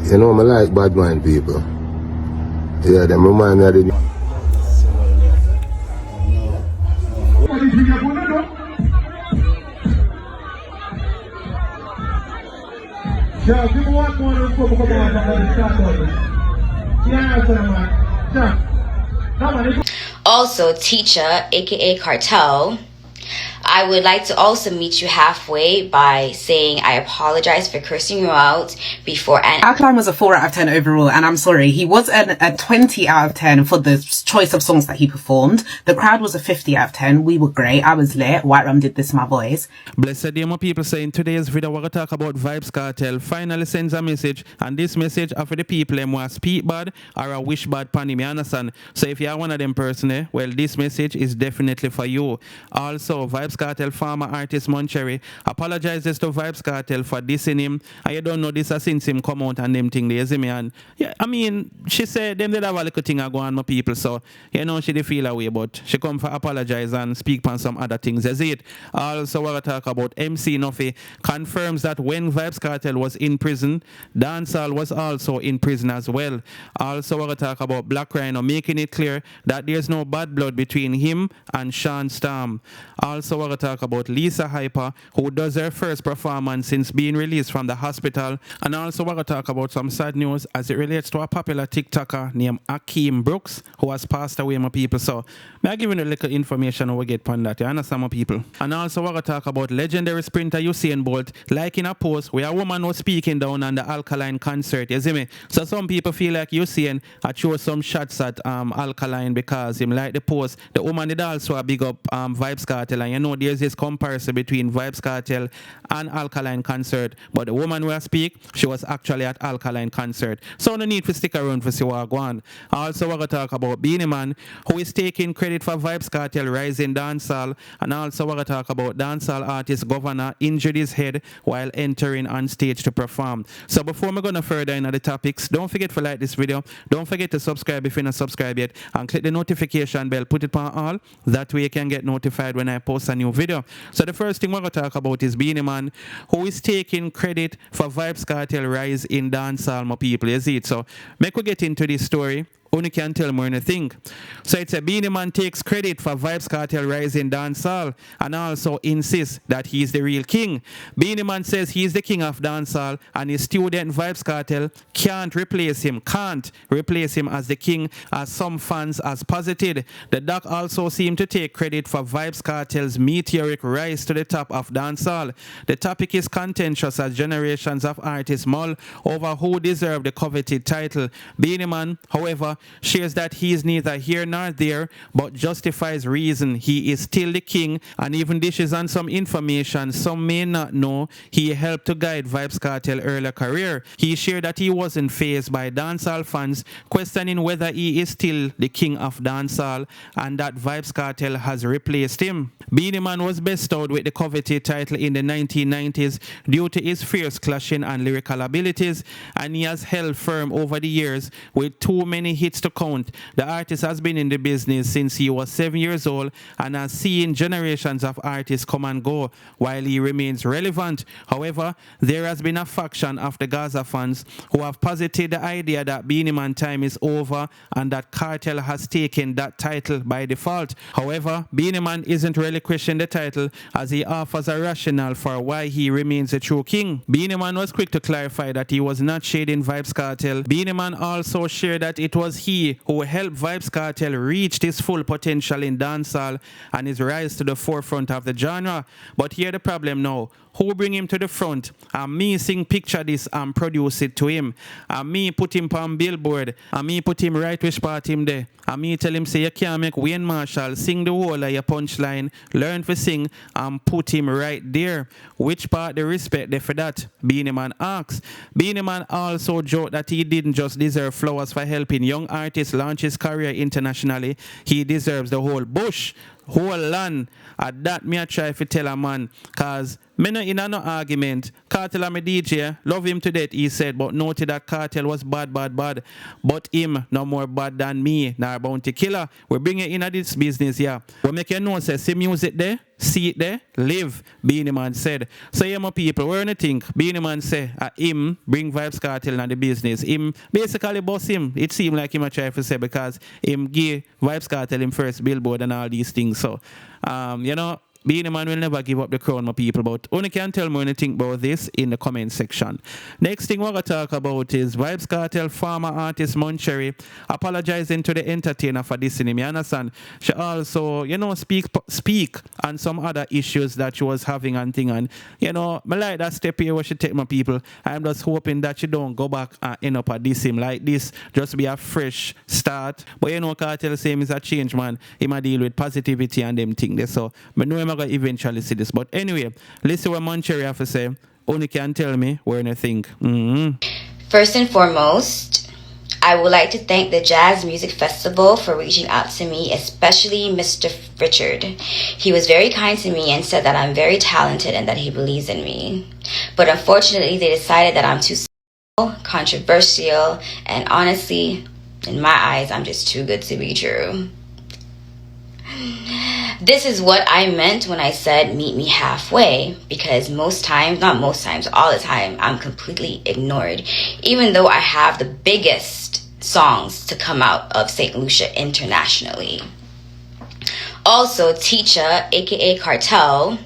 You know, I like bad mind people. Yeah, them remind me of the... Yeah, give me one more and come on. Also, Teacher, aka Kartel, I would like to also meet you halfway by saying I apologize for cursing you out before. And Alkaline was a 4 out of 10 overall, and I'm sorry, he was a 20 out of 10 for the choice of songs that he performed. The crowd was a 50 out of 10. We were great. I was lit. White Rum did this my voice. Blessed day, my people, saying today's video we're going to talk about Vybz Kartel finally sends a message, and this message are for the people who want speak bad or a wish bad pan him, you understand? So if you are one of them person, well, this message is definitely for you. Also, Vybz Kartel former artist Moncherry apologizes to Vybz Kartel for dissing him, and you don't know this since him come out and them thing there, see me? And yeah, I mean, she said them did have a little thing go on, my people, so you know she did feel away, but she come for apologize and speak on some other things, is it? Also, we're going to talk about MC Nuffy confirms that when Vybz Kartel was in prison, Dancehall was also in prison as well. Also, we're going to talk about Black Ryno making it clear that there's no bad blood between him and Sean Storm. Also, we're going to talk about Lisa Hyper, who does her first performance since being released from the hospital. And also, we're going to talk about some sad news as it relates to a popular TikToker named Akim Brooks, who has passed away, my people. So, may I give you a little information we get on that, you understand, my people? And also, we're going to talk about legendary sprinter Usain Bolt liking a post where a woman was speaking down on the Alkaline concert, you see me? So, some people feel like Usain had throw some shots at Alkaline because him like the post. The woman did also a big up Vybz Kartel, and you know there's this comparison between Vybz Kartel and Alkaline concert, but the woman who I speak, she was actually at Alkaline concert. So no need to stick around for see what go on. Also, we're going to talk about Beenie Man, who is taking credit for Vybz Kartel rising dancehall, and also we're going to talk about dancehall artist Govana injured his head while entering on stage to perform. So before we're going to further into the topics, don't forget to like this video, don't forget to subscribe if you're not subscribed yet, and click the notification bell, put it on all, that way you can get notified when I post a new video. So the first thing we're going to talk about is Beenie Man, who is taking credit for Vybz Kartel rise in dancehall, my people, you see it? So make we get into this story. Only can tell more anything. So it's a Beenie Man takes credit for Vybz Kartel rising dancehall and also insists that he is the real king. Beenie Man says he is the king of dancehall and his student Vybz Kartel can't replace him as the king, as some fans has posited. The doc also seemed to take credit for Vybz Kartel's meteoric rise to the top of dancehall. The topic is contentious as generations of artists mull over who deserve the coveted title. Beenie Man, however, shares that he is neither here nor there, but justifies reason he is still the king, and even dishes on some information some may not know he helped to guide Vybz Kartel's earlier career. He shared that he wasn't fazed by dancehall fans questioning whether he is still the king of dancehall and that Vybz Kartel has replaced him. Beenie Man was bestowed with the coveted title in the 1990s due to his fierce clashing and lyrical abilities, and he has held firm over the years with too many hits to count. The artist has been in the business since he was 7 years old and has seen generations of artists come and go while he remains relevant. However, there has been a faction of the Gaza fans who have posited the idea that Beenie Man time is over and that Kartel has taken that title by default. However, Beenie Man isn't relinquishing the title as he offers a rationale for why he remains a true king. Beenie Man was quick to clarify that he was not shading Vybz Kartel. Beenie Man also shared that it was he who helped Vybz Kartel reach his full potential in dancehall and his rise to the forefront of the genre. But here the problem now. Who bring him to the front? And me sing picture this and produce it to him. And me put him on billboard. And me put him right which part him there. And me tell him say you can't make Wayne Marshall sing the whole of your punchline, learn to sing and put him right there. Which part the respect there for that? Beenie Man asks. Beenie Man also joked that he didn't just deserve flowers for helping young artists launch his career internationally. He deserves the whole bush, whole land. At that me I try to tell a man, cause me no in no argument. Kartel am a DJ, love him to death, he said, but noted that Kartel was bad. But him no more bad than me, nor bounty killer. We bring it in this business, yeah. We make you know, say, see music there? see it there, live, Beenie Man said. So yeah, my people, where do you think? Beenie Man say, him bring Vybz Kartel in the business. Him basically boss him. It seemed like him a try to say because him give Vybz Kartel him first billboard and all these things. So, you know, Beenie Man will never give up the crown, my people. But only can tell me when you think about this in the comment section. Next thing we're going to talk about is Vybz Kartel former artist Njured apologizing to the entertainer for dissing him. You understand? She also, you know, speak on some other issues that she was having and thing. And, you know, I like that step here where she take my people. I'm just hoping that she don't go back and end up at diss him like this. Just be a fresh start. But you know, Kartel same is a change, man. He might deal with positivity and them things there. So, I know him going to eventually see this. But anyway, listen what Njured have to say. Only can tell me where you think. First and foremost, I would like to thank the Jazz Music Festival for reaching out to me, especially Mr. Richard. He was very kind to me and said that I'm very talented and that he believes in me. But unfortunately, they decided that I'm too controversial, and honestly, in my eyes, I'm just too good to be true. This is what I meant when I said meet me halfway, because most times, not most times, all the time, I'm completely ignored, even though I have the biggest songs to come out of St. Lucia internationally. Also, Teacher, aka Kartel,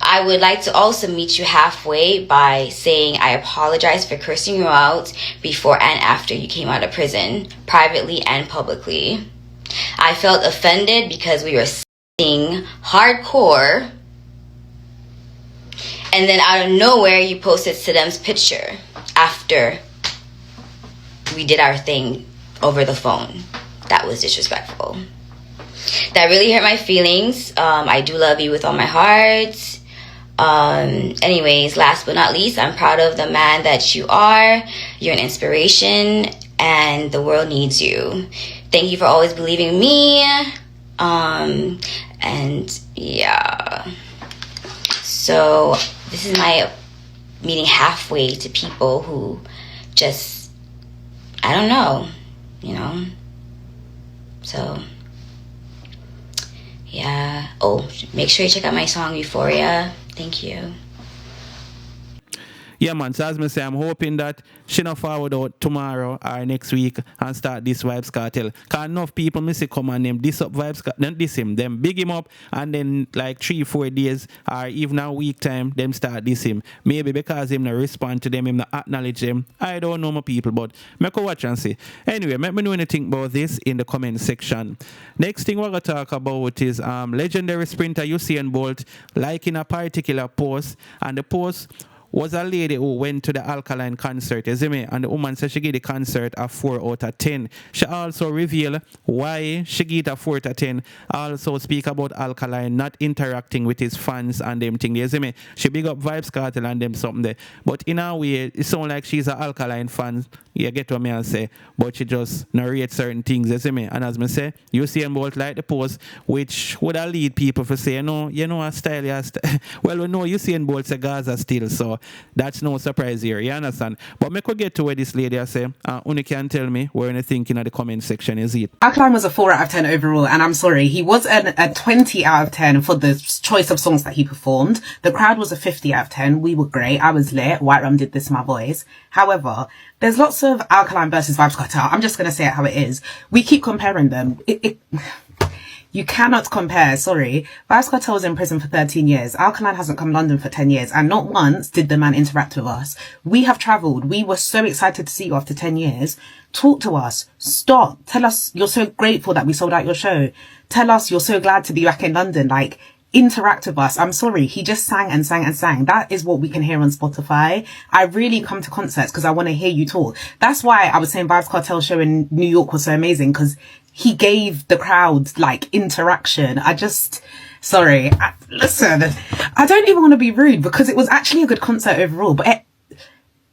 I would like to also meet you halfway by saying I apologize for cursing you out before and after you came out of prison, privately and publicly. I felt offended because we were singing hardcore, and then out of nowhere you posted Saddam's picture after we did our thing over the phone. That was disrespectful. That really hurt my feelings. I do love you with all my heart. Anyways, last but not least, I'm proud of the man that you are. You're an inspiration and the world needs you. Thank you for always believing in me. And yeah. So this is my meeting halfway to people who just, I don't know, you know. So yeah. Oh, make sure you check out my song Euphoria. Thank you. Yeah, man. So as I say, I'm hoping that she not forward out tomorrow or next week and start this Vybz Kartel. Because enough people miss it come and them diss up Vybz Kartel, then diss him, them big him up, and then like 3-4 days or even a week time, them start diss him. Maybe because him not respond to them, him not acknowledge them. I don't know my people, but make a watch and see. Anyway, let me know anything about this in the comment section. Next thing we're going to talk about is legendary sprinter Usain Bolt liking a particular post, and the post was a lady who went to the Alkaline concert, you see me? And the woman said she gave the concert a 4 out of 10. She also revealed why she gave it a 4 out of 10. Also speak about Alkaline not interacting with his fans and them thing, you see me? She big up Vybz Kartel and them something there. But in a way, it sounds like she's an Alkaline fan. You get what I say? But she just narrate certain things, you see me? And as I say, Usain Bolt like the post, which would lead people to say, no, you know, a style, well, we know Usain Bolt's a Gaza still, so that's no surprise here, you understand? But me could get to where this lady I say, only can tell me where you think in the comment section is it. Alkaline was a 4 out of 10 overall, and I'm sorry, he was a 20 out of 10 for the choice of songs that he performed. The crowd was a 50 out of 10. We were great. I was lit. White Rum did this my voice. However, there's lots of Alkaline versus Vybz Kartel. I'm just going to say it how it is. We keep comparing them. You cannot compare, sorry. Vybz Kartel was in prison for 13 years. Alkaline hasn't come to London for 10 years. And not once did the man interact with us. We have travelled. We were so excited to see you after 10 years. Talk to us. Stop. Tell us you're so grateful that we sold out your show. Tell us you're so glad to be back in London. Like, interact with us. I'm sorry. He just sang and sang and sang. That is what we can hear on Spotify. I really come to concerts because I want to hear you talk. That's why I was saying Vybz Kartel show in New York was so amazing, because he gave the crowd like interaction. Sorry. Listen, I don't even want to be rude because it was actually a good concert overall, but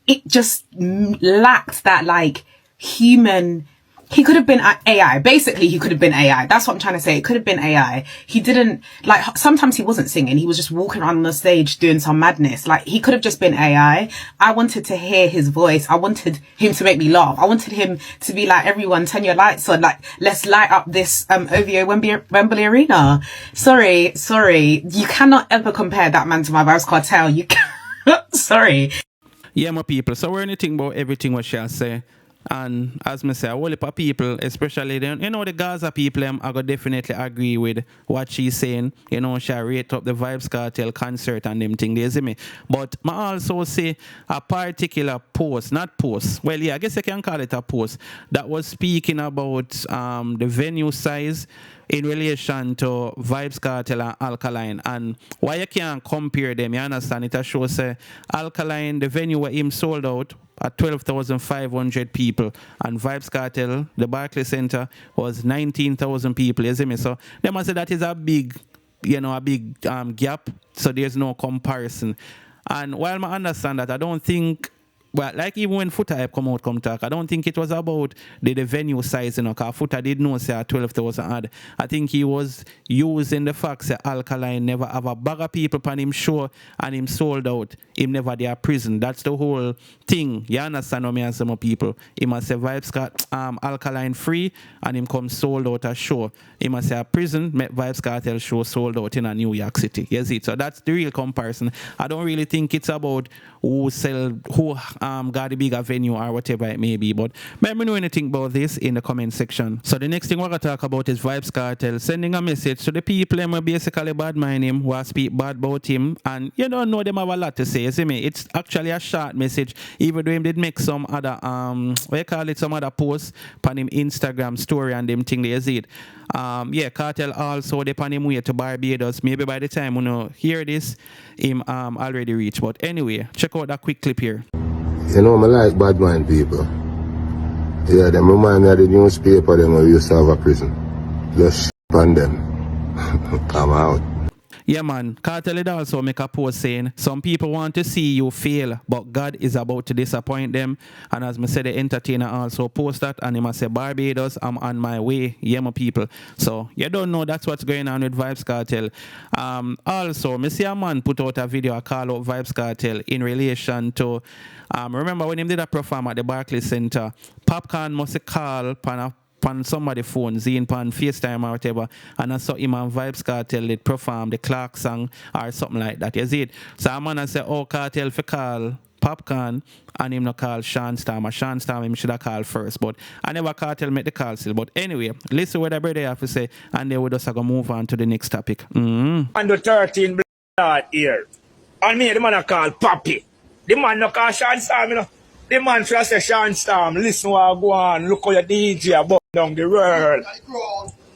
it just lacked that like human He could have been AI. Basically, he could have been AI. That's what I'm trying to say. It could have been AI. He didn't, like, sometimes he wasn't singing. He was just walking around on the stage doing some madness. Like, he could have just been AI. I wanted to hear his voice. I wanted him to make me laugh. I wanted him to be like, everyone, turn your lights on. Like, let's light up this OVO Wembley Arena. Sorry. You cannot ever compare that man to my Vybz Kartel. You can't. Sorry. Yeah, my people. So we're anything about everything what she'll say. And as me say, a whole heap of people, especially the Gaza people, I go definitely agree with what she's saying. She rate up the Vybz Kartel concert and them thing, they see me. But I also see a particular post, well, yeah, I guess I can call it a post, that was speaking about the venue size in relation to Vybz Kartel and Alkaline. And why you can't compare them, you understand? It shows Alkaline, the venue where him sold out at 12,500 people, and Vybz Kartel, the Barclays Center, was 19,000 people. You see me? So they must say that is a big, gap. So there's no comparison. And while I understand that, I don't think. Well, like even when Foota come talk, I don't think it was about the venue size, because Foota did know say 12,000 odd. I think he was using the fact that Alkaline never have a bag of people on him show and him sold out. Him never there prison. That's the whole thing. You understand what me and some people? He must say Vybz Alkaline free and him come sold out a show. He must say a prison, make Vybz Kartel show sold out in a New York City. You see? So that's the real comparison. I don't really think it's about who got the bigger venue or whatever it may be. But let me know anything about this in the comment section. So the next thing we're going to talk about is Vybz Kartel sending a message to the people who basically bad mind him, who speak bad about him, and you don't know them have a lot to say. You see me? It's actually a short message, even though him did make some other some other posts on him Instagram story and them thing, they see it. Kartel also they on him way to Barbados. Maybe by the time you hear this, him already reached. But anyway, check out that quick clip here. I like bad mind people. Yeah, them remind me of the newspaper them we used to have a prison. Just on them. Come out. Yeah, man. Kartel did also make a post saying, some people want to see you fail, but God is about to disappoint them. And as I said, the entertainer also post that, and he must say, Barbados, I'm on my way. Yeah, my people. So, you don't know that's what's going on with Vybz Kartel. Also, I see a man put out a video, I call out Vybz Kartel in relation to, remember when he did a perform at the Barclays Center, Popcorn must call pan somebody's phone, Zine pan FaceTime or whatever, and I saw him and Vybz Kartel did perform the Clark song or something like that. You see it? So I'm gonna say, Kartel for call Popcorn and him no call Sean Storm. Or Sean Storm him should have called first. But I never Kartel make the call still. But anyway, listen what the brother have to say, and then we just go move on to the next topic. Under 13 blood here. And me, the man I call Papi. The man no call Sean Storm, The man should say Sean Storm, listen what I go on, look how your DJ about down the world.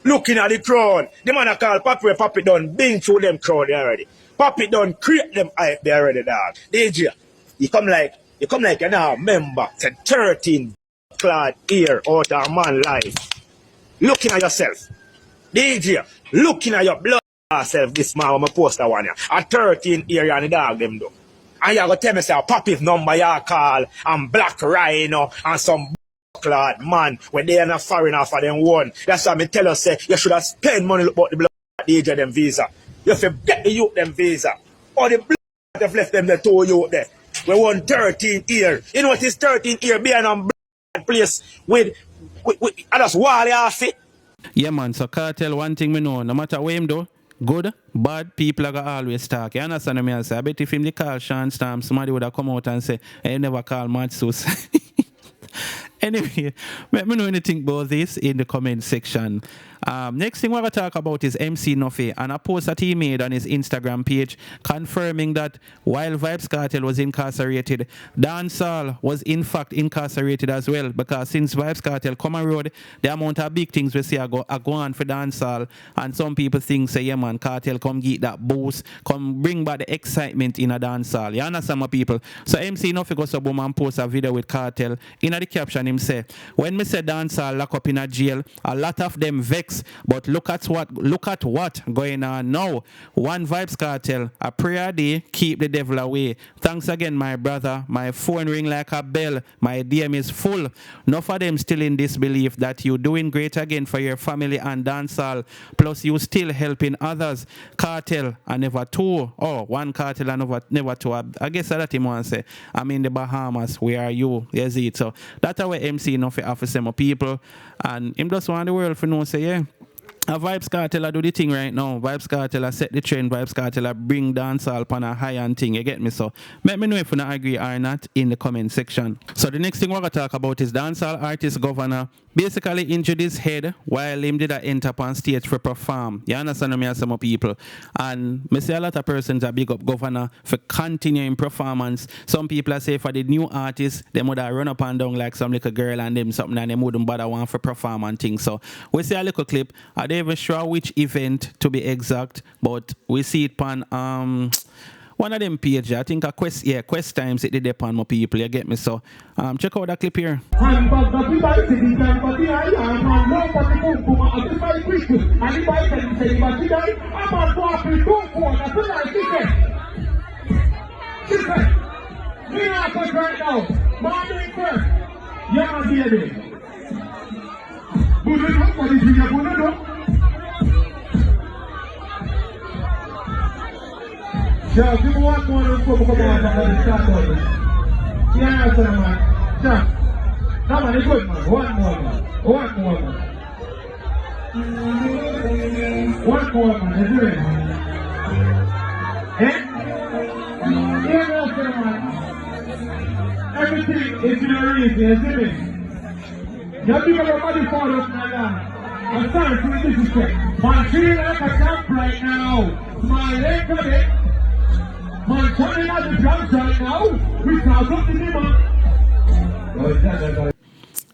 Looking at the crowd. The man I call Papi done been through them crowd already. Papi done create them hype there already, dog. DJ, you come like you now member to 13 clad ear out of man life. Looking at yourself. DJ, looking at your blood yourself this man when I post that one here. At 13 ear and the dog them do. And you go tell me say Papi's number you call and Black Ryno and some clad man when they are not foreigner for them one. That's why me tell us say you should have spent money about the blood age of them visa. You have to get the youth them visa. Or the blood have left them the 2 youth there. We want 13 year. You know what is 13 year being on blood place with I just wall off it. Yeah, man. So Kartel, one thing we know, no matter what him do, good, bad, people are gonna always talk. You understand me? I say, I bet if him they call Sean Storm, somebody would have come out and say, I never call Matsus. Anyway, let me know anything about this in the comment section. Next thing we're going to talk about is MC Nuffy, and a post that he made on his Instagram page confirming that while Vybz Kartel was incarcerated, Dancehall was in fact incarcerated as well, because since Vybz Kartel come on road, the amount of big things we see are go on for Dancehall, and some people think say, yeah man, Kartel come get that boost, come bring back the excitement in a Dancehall. You understand my people? So MC Nuffy goes up and post a video with Kartel. In the caption him him say, when me say dancehall lock up in a jail, a lot of them vex, but look at what going on now. One Vybz Kartel, a prayer day, keep the devil away. Thanks again, my brother. My phone ring like a bell. My DM is full. Enough of them still in disbelief that you doing great again for your family and dancehall. Plus you still helping others. Kartel and never two. Oh, one Kartel and never two. I guess that him want to say. I'm in the Bahamas. Where are you? Yes, it. So that's how MC Nuffy have to say my people. And him just want the world to know say, yeah. A Vybz Kartel do the thing right now. Vybz Kartel set the trend. Vybz Kartel bring dancehall upon a high-end thing. You get me? So let me know if you not agree or not in the comment section. So the next thing we're going to talk about is dancehall artist Govana basically injured his head while him did enter up on stage for perform. You understand me as some people? And I see a lot of persons are big up Govana for continuing performance. Some people are say for the new artists, they would have run up and down like some little girl and them something and they wouldn't bother one for perform and things. So we see a little clip. I don't even sure which event to be exact, but we see it on one of them pages. I think Quest Times it did upon my people. You get me? So check out that clip here. Yeah, give me one more and come on and start on it. Yeah, sir, man. Yeah. No, man, it's good, man. One more, man. One more, man. One more, man. It's good. Eh? Yeah, sir, man. Everything is in a reason, you see me? You think about money for us, my God. I'm sorry for the disrespect. Man, feeling like a champ right now. My leg got it. Man, coming out the drums right now, we can't come to the man.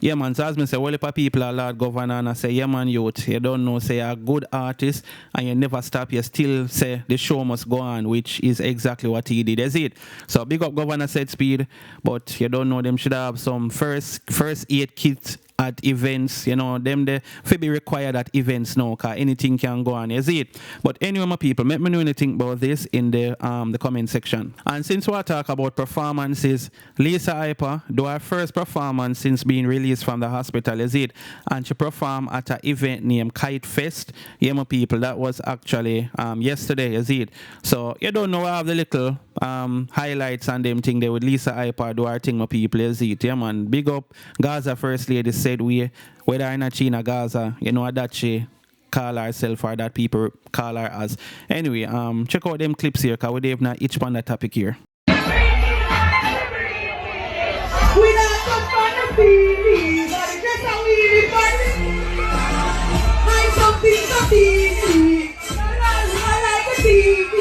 Yeah, man, so as me say, well, if people are Lord Governor and I say, yeah, man, youth, you don't know, say, you're a good artist and you never stop, you still say the show must go on, which is exactly what he did, is it? So, big up Governor said speed, but you don't know, them should have some first aid kit at events, you know, them they be required at events now, because anything can go on, is it? But anyway, my people, let me know anything about this in the comment section. And since we talk about performances, Lisa Hyper do her first performance since being released from the hospital, is it? And she performed at an event named Kite Fest. Yeah, my people, that was actually yesterday, is it? So you don't know, I have the little highlights and them thing there with Lisa Hyper do her thing, my people, is it? Yeah, man, big up Gaza First Lady said we, whether in a China, Gaza, you know, that she call herself or that people call her as. Anyway, check out them clips here, because we have not each on that topic here. We not just for the Beenie, but it's just how we live for it. Find something to Beenie. I like a TV.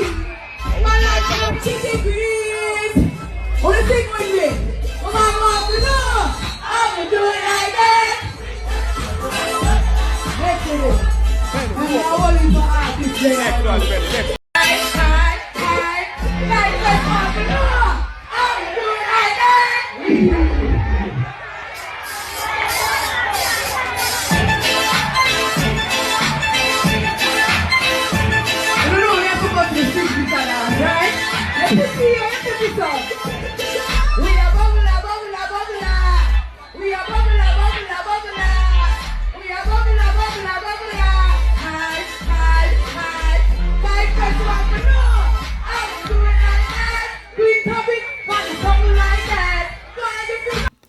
I like a chicken grease. What do you think with me? Come on, want to know? I'm gonna do it like that. Let's do it. And I'm only for artists there.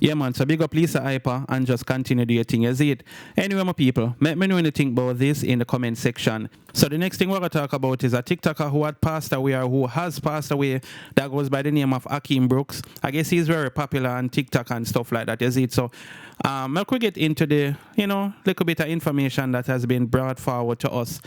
Yeah, man, so big up Lisa Hyper and just continue to do your thing, is it? Anyway, my people, let me know anything about this in the comment section. So the next thing we're going to talk about is a TikToker who had passed away or who has passed away that goes by the name of Akim Brooks. I guess he's very popular on TikTok and stuff like that, is it? So let's get into the, you know, little bit of information that has been brought forward to us.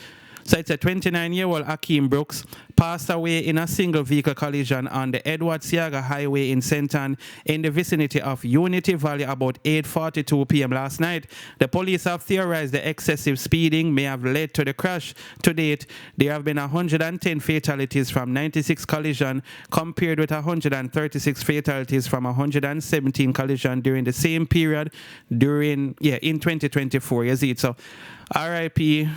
So it's a 29-year-old Akim Brooks passed away in a single vehicle collision on the Edward Siaga Highway in Senton in the vicinity of Unity Valley about 8:42 p.m. last night. The police have theorized the excessive speeding may have led to the crash. To date, there have been 110 fatalities from 96 collisions compared with 136 fatalities from 117 collisions during the same period in 2024. You see it? So RIP,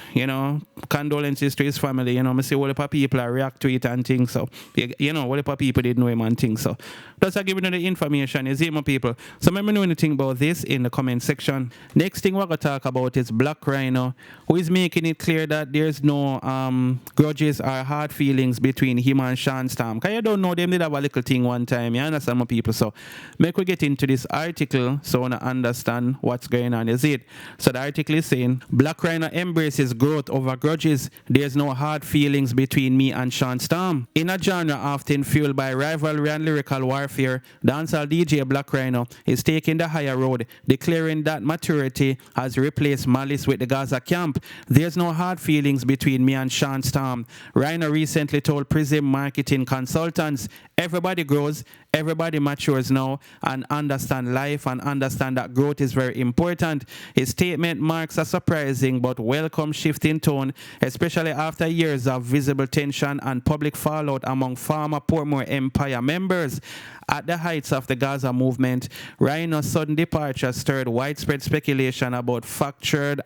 condolences to his family. I see what the people react to it and things. So, what the people did know him and things. So, just give you the information. You see, my people. So, let me know anything about this in the comment section. Next thing we're going to talk about is Black Ryno, who is making it clear that there's no grudges or hard feelings between him and Sean Storm. Because you don't know, them did have a little thing one time. You understand, my people? So, make we get into this article so I understand what's going on. You see it? So, the article is saying, Black Ryno embraces growth over grudges. There's no hard feelings between me and Sean Storm. In a genre often fueled by rivalry and lyrical warfare, dancehall DJ Black Ryno is taking the higher road, declaring that maturity has replaced malice with the Gaza camp. There's no hard feelings between me and Sean Storm. Ryno recently told Prism Marketing Consultants, everybody grows, everybody matures now and understand life and understand that growth is very important. His statement marks a surprising but welcome shift in tone, especially after years of visible tension and public fallout among former Portmore Empire members. At the heights of the Gaza movement, Ryno's sudden departure stirred widespread speculation about fractured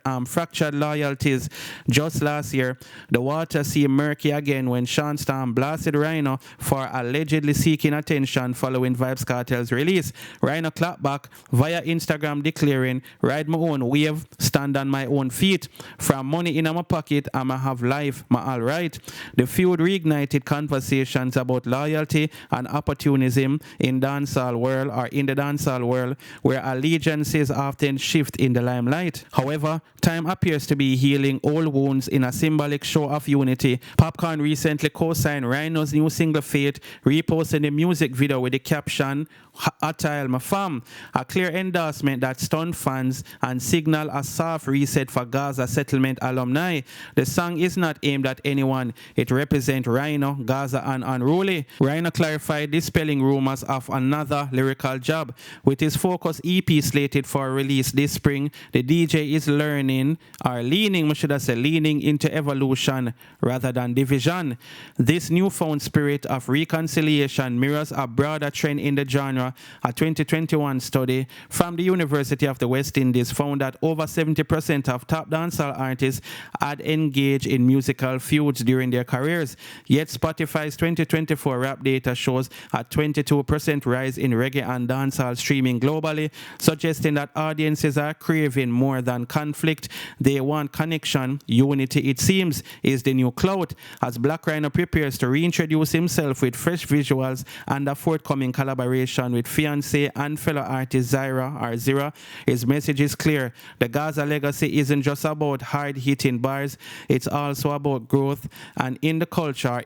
loyalties. Just last year, the water seemed murky again when Sean Storm blasted Ryno for allegedly seeking attention following Vybz Kartel's release. Ryno clapped back via Instagram declaring, ride my own wave, stand on my own feet. From money in my pocket, I'ma have life, my alright. The feud reignited conversations about loyalty and opportunism in the dancehall world where allegiances often shift in the limelight. However, time appears to be healing old wounds in a symbolic show of unity. Popcorn recently co-signed Ryno's new single Fate, reposting the music video with the caption, Attile my fam, a clear endorsement that stunned fans and signal a soft reset for Gaza settlement alumni. The song is not aimed at anyone. It represents Ryno, Gaza and Unruly. Ryno clarified dispelling rumors of another lyrical job. With his Focus EP slated for release this spring, the DJ is leaning into evolution rather than division. This newfound spirit of reconciliation mirrors a broader trend in the genre. A 2021 study from the University of the West Indies found that over 70% of top dancehall artists had engaged in musical feuds during their careers. Yet Spotify's 2024 rap data shows a 22% rise in reggae and dancehall streaming globally, suggesting that audiences are craving more than conflict. They want connection. Unity, it seems, is the new clout. As Black Ryno prepares to reintroduce himself with fresh visuals and a forthcoming collaboration with fiancé and fellow artist Zira, his message is clear. The Gaza legacy isn't just about hard-hitting bars, it's also about growth. And in a culture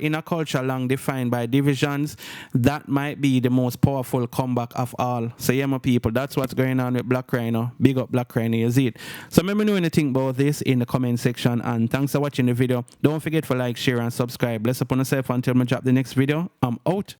long defined by divisions, that might be the most powerful comeback of all. So yeah, my people, that's what's going on with Black Ryno. Big up Black Ryno, you see it. So let me know anything about this in the comment section, and thanks for watching the video. Don't forget to like, share and subscribe. Bless upon yourself until I drop the next video. I'm out.